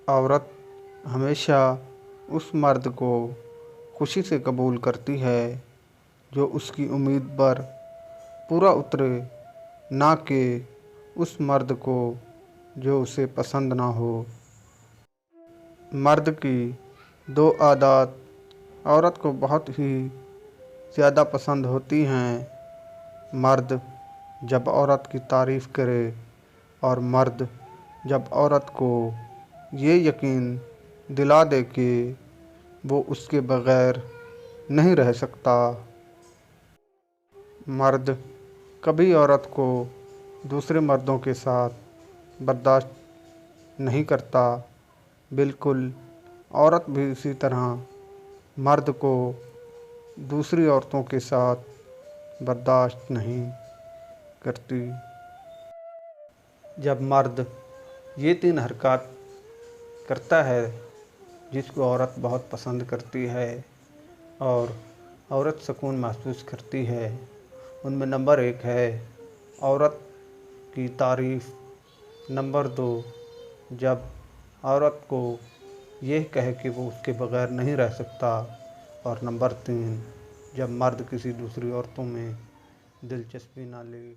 عورت ہمیشہ اس مرد کو خوشی سے قبول کرتی ہے جو اس کی امید پر پورا اترے، نہ کہ اس مرد کو جو اسے پسند نہ ہو۔ مرد کی دو عادات عورت کو بہت ہی زیادہ پسند ہوتی ہیں۔ مرد جب عورت کی تعریف کرے اور مرد جب عورت کو یہ یقین دلا دے کہ وہ اس کے بغیر نہیں رہ سکتا۔ مرد کبھی عورت کو دوسرے مردوں کے ساتھ برداشت نہیں کرتا، بالکل عورت بھی اسی طرح مرد کو دوسری عورتوں کے ساتھ برداشت نہیں کرتی۔ جب مرد یہ تین حرکات کرتا ہے جس کو عورت بہت پسند کرتی ہے اور عورت سکون محسوس کرتی ہے، ان میں نمبر 1 ہے عورت کی تعریف، نمبر 2 جب عورت کو یہ کہے کہ وہ اس کے بغیر نہیں رہ سکتا، اور نمبر 3 جب مرد کسی دوسری عورتوں میں دلچسپی نہ لے۔